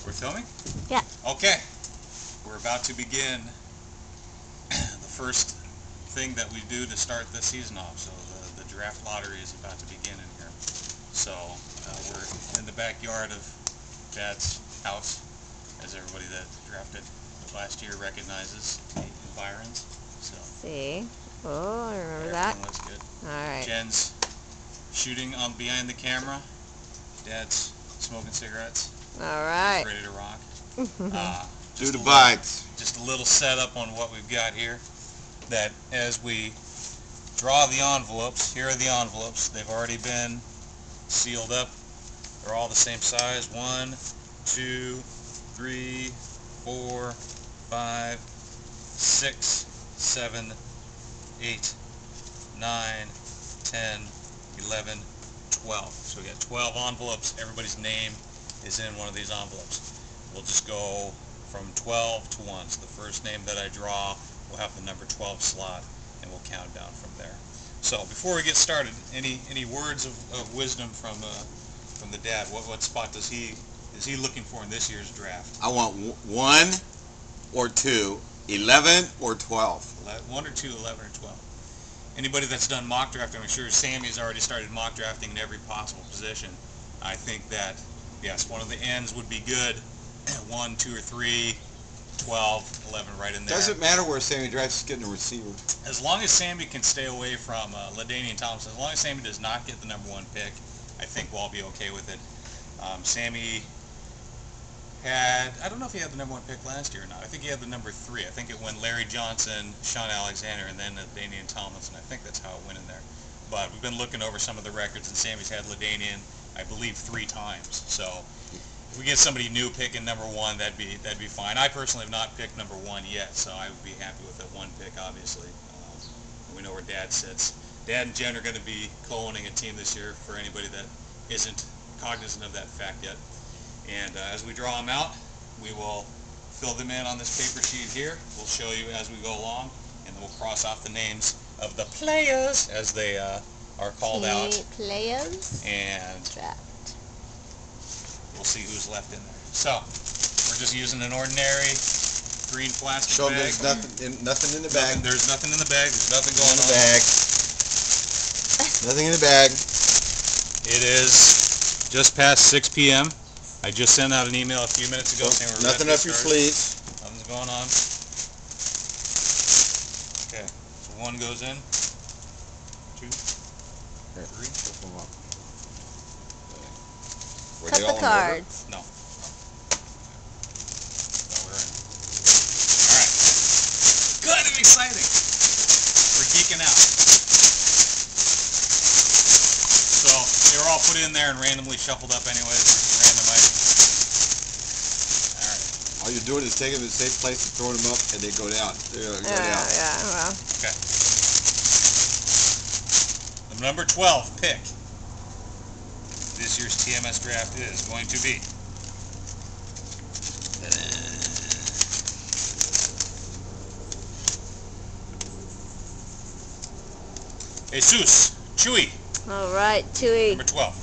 We're filming? Yeah. Okay. We're about to begin the first thing that we do to start the season off. So the draft lottery is about to begin in here. So we're in the backyard of Dad's house, as everybody that drafted last year recognizes the environs. So See? Oh, I remember that. Everything looks good. Alright. Jen's shooting on behind the camera. Dad's smoking cigarettes. Alright. Ready to rock. Do the bites. Just a little setup on what we've got here. That as we draw the envelopes, here are the envelopes. They've already been sealed up. They're all the same size. 1, 2, 3, 4, 5, 6, 7, 8, 9, 10, 11, 12. So we got 12 envelopes. Everybody's name is in one of these envelopes. We'll just go from 12 to 1. So the first name that I draw will have the number 12 slot, and we'll count down from there. So before we get started, any words of wisdom from the dad? What spot is he looking for in this year's draft? I want 1 or 2, 11 or 12. 1 or 2, 11 or 12. Anybody that's done mock drafting, I'm sure Sammy's already started mock drafting in every possible position. I think that, yes, one of the ends would be good. 1, 2, or 3, 12, 11 right in there. Doesn't matter where Sammy drafts, getting a receiver. As long as Sammy can stay away from LaDainian Thompson, as long as Sammy does not get the number 1 pick, I think we'll all be okay with it. Sammy had, I don't know if he had the number 1 pick last year or not. I think he had the number 3. I think it went Larry Johnson, Sean Alexander, and then LaDainian Tomlinson. I think that's how it went in there. But we've been looking over some of the records, and Sammy's had LaDainian, I believe, 3 times. So if we get somebody new picking number 1, that'd be fine. I personally have not picked number 1 yet, so I would be happy with that 1 pick, obviously. We know where Dad sits. Dad and Jen are going to be co-owning a team this year, for anybody that isn't cognizant of that fact yet. And as we draw them out, we will fill them in on this paper sheet here. We'll show you as we go along, and then we'll cross off the names of the players as they are called out. Players. And Draft. we'll see who's left in there. So we're just using an ordinary green plastic Show bag. there's nothing in the bag. There's nothing in the bag. There's nothing going in the on. bag. Nothing in the bag. It is just past 6 p.m. I just sent out an email a few minutes ago saying we're nothing up your sleeves. Nothing's going on. Okay, so 1 goes in. 2, 3. Cut the cards. No. We're in. Alright. Good and exciting. We're geeking out. So they were all put in there and randomly shuffled up anyways. Random items. Alright. All you're doing is taking them to the safe place and throwing them up, and they go down. Yeah, well. Okay. The number 12 pick this year's TMS draft is going to be Jesus Chewy. Alright, Chewy. Number 12.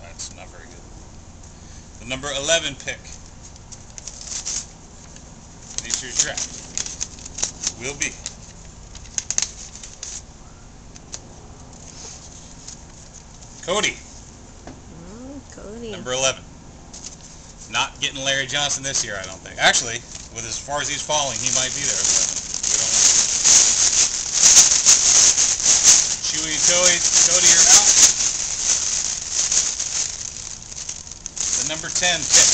That's not very good. The number 11 pick this year's draft will be Cody. Cody. Number 11. Not getting Larry Johnson this year, I don't think. Actually, with as far as he's falling, he might be there at 11. We don't know. Chewy and Cody are out. The number 10 pick.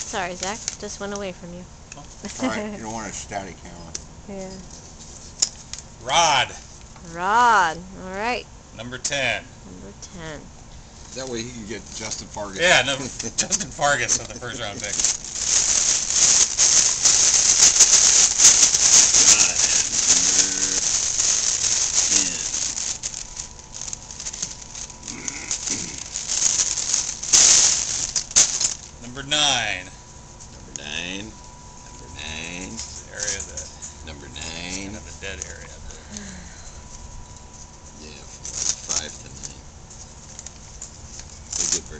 Sorry, Zach. Just went away from you. Oh. Alright, you don't want a static camera. Yeah. Rod. Rod. Alright. Number 10. Number 10. That way he can get Justin Fargas. Yeah, no, Justin Fargas with the first round pick.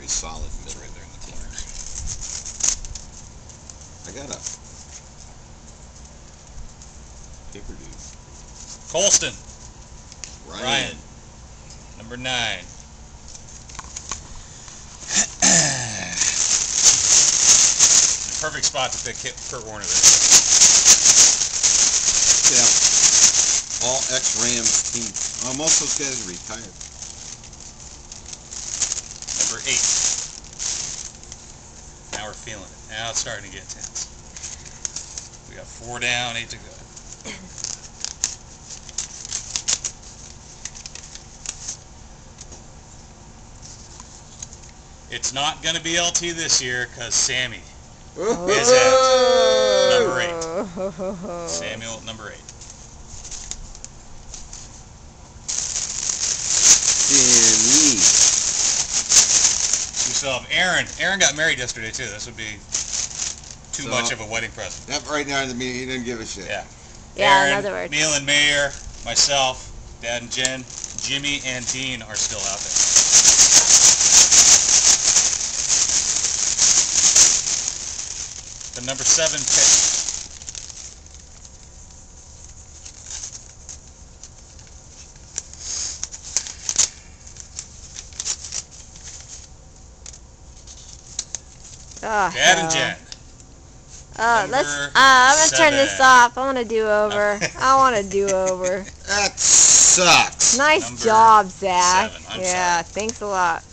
very solid middle. Right there in the corner. I got a paper dude. Colston. Ryan. Number 9. Perfect spot to pick Kurt Warner there. Yeah. All ex-Rams teams. Oh, most of those guys are retired. Number 8. Now we're feeling it. Now it's starting to get tense. We got 4 down, 8 to go. It's not going to be LT this year because Sammy is at number 8. Samuel at number 8. Sammy. We still have Aaron. Aaron got married yesterday too. This would be too much of a wedding present. That right now in the meeting, he didn't give a shit. Yeah. Yeah, Aaron, in other words. Neil and Mayor, myself, Dad and Jen, Jimmy and Dean are still out there. The number 7 pick. Oh, Dad and Jen. I'm Number gonna turn 7. this off. I want a do-over. I want a do-over. That sucks. Nice Number job, Zach. 7. I'm Yeah, thanks a lot.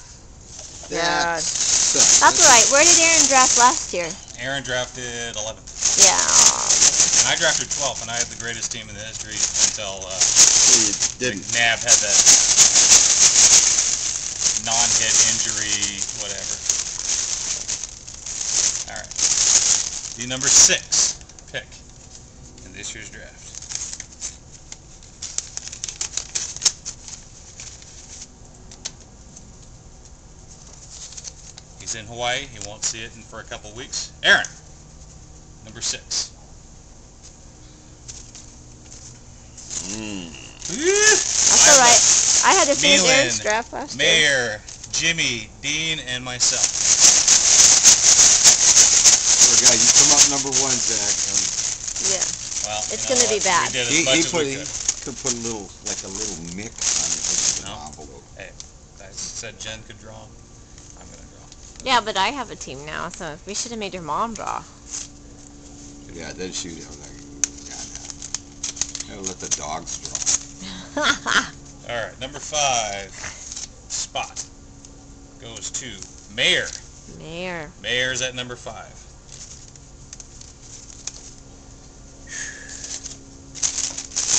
That Yeah. sucks. That's all right. Where did Aaron draft last year? Aaron drafted 11th. Yeah. And I drafted 12th, and I had the greatest team in the history until Well, you didn't. McNabb had that non-hit injury, whatever. All right. The number 6 pick in this year's draft. He's in Hawaii. He won't see it for a couple weeks. Aaron, number 6. That's all right. I had the same Milan, Aaron's draft last year. Mayor, Jimmy, Dean, and myself. Poor guy, you come up number 1, Zach. Yeah. Well, It's you know gonna be what? bad. We did as He much as we could could. put a little, like a little mix on the No. envelope. Hey, I said Jen could draw. I'm gonna draw. Yeah, but I have a team now, so we should have made your mom draw. Yeah, then shoot him. Like, God, no. Gotta let the dogs draw. All right, number 5 spot goes to Mayor. Mayor. Mayor's at number 5.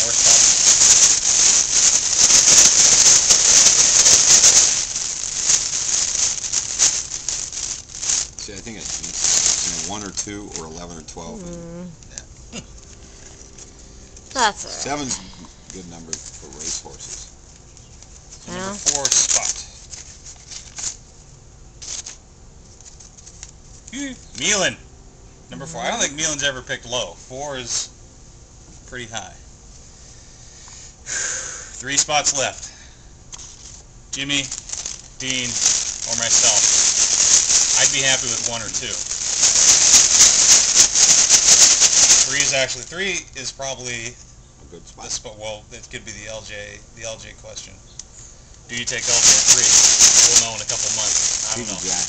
More spots. See, I think it's 1 or 2 or 11 or 12. Yeah. That's all right. 7's a good number for racehorses. Number 4 spot. Milan. Number 4. I don't think Milan's ever picked low. 4 is pretty high. 3 spots left. Jimmy, Dean, or myself. I'd be happy with 1 or 2. 3 is probably A good spot. the spot. Well, it could be the LJ question. Do you take LJ at 3? We'll know in a couple months. I don't know. Jack.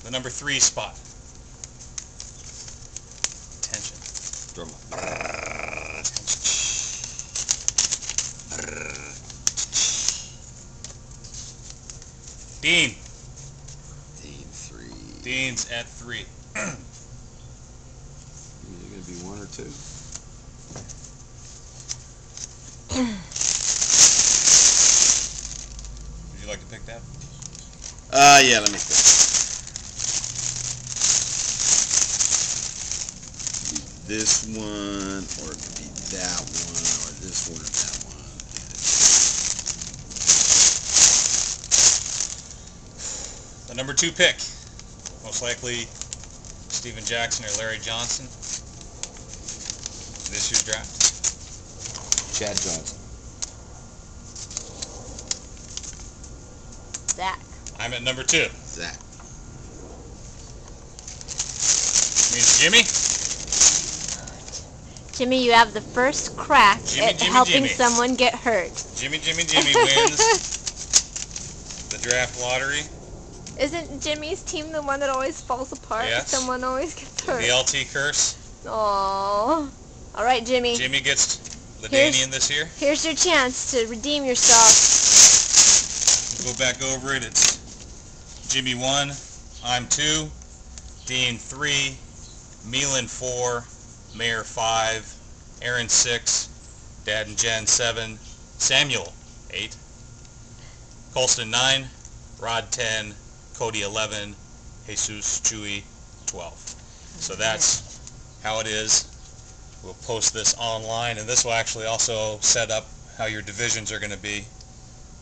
The number 3 spot. Tension. Drum. Dean. Dean 3. Dean's at 3. Is it gonna be 1 or 2? Would you like to pick that? Yeah, let me think. This one, or it could be that one, or this one, or that one. The number 2 pick. Most likely Steven Jackson or Larry Johnson. This year's draft. Chad Johnson. Zack. I'm at number 2. Zack. Means Jimmy. Jimmy, you have the first crack at helping someone get hurt. Jimmy wins the draft lottery. Isn't Jimmy's team the one that always falls apart? Yes. Someone always gets hurt. The LT curse. Aww. All right, Jimmy. Jimmy gets Ladanian this year. Here's your chance to redeem yourself. Go back over it. It's Jimmy 1, I'm 2, Dean 3, Milan 4, Mayor 5, Aaron 6, Dad and Jen 7, Samuel 8, Colston 9, Rod 10, Cody 11, Jesus Chewy 12. So that's how it is. We'll post this online, and this will actually also set up how your divisions are going to be.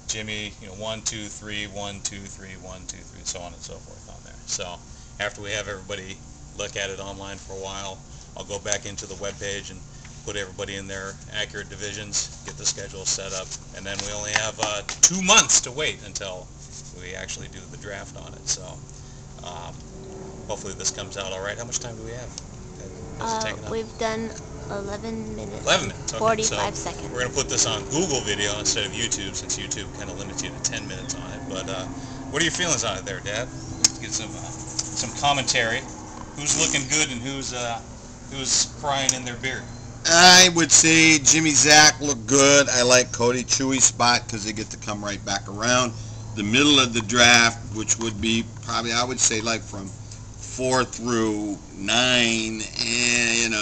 Jimmy, 1, 2, 3, 1, 2, 3, 1, 2, 3, so on and so forth on there. So after we have everybody look at it online for a while, I'll go back into the web page and put everybody in their accurate divisions, get the schedule set up, and then we only have 2 months to wait until we actually do the draft on it. So hopefully this comes out all right. How much time do we have? We've done 11 minutes. 11 minutes. Okay. 45 so seconds. We're going to put this on Google video instead of YouTube, since YouTube kind of limits you to 10 minutes on it. But what are your feelings on it there, Dad? Let's get some commentary. Who's looking good and who's crying in their beer? I would say Jimmy, Zack look good. I like Cody Chewy's spot because they get to come right back around. The middle of the draft, which would be probably, I would say, like from 4 through 9, and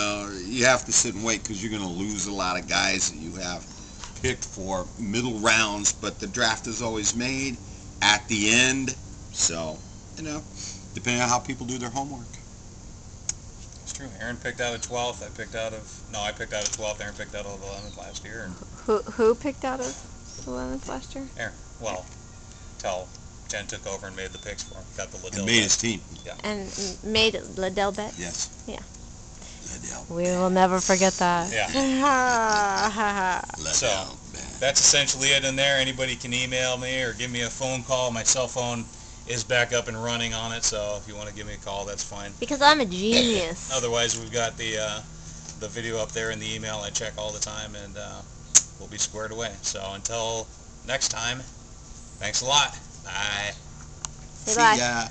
you have to sit and wait because you're going to lose a lot of guys that you have picked for middle rounds. But the draft is always made at the end, so depending on how people do their homework. It's true. Aaron picked out of 12th. I picked out of 12th. Aaron picked out of 11th last year. Who picked out of 11th last year? Aaron. Well, till Jen took over and made the picks for him. Got the Liddell. And made his team. Yeah. And made Liddell bet? Yes. Yeah. Liddell. We will never forget that. Yeah. So that's essentially it in there. Anybody can email me or give me a phone call. My cell phone is back up and running on it, so if you want to give me a call, that's fine. Because I'm a genius. Otherwise, we've got the video up there in the email. I check all the time, and we'll be squared away. So until next time, thanks a lot. Bye. Say bye. See ya.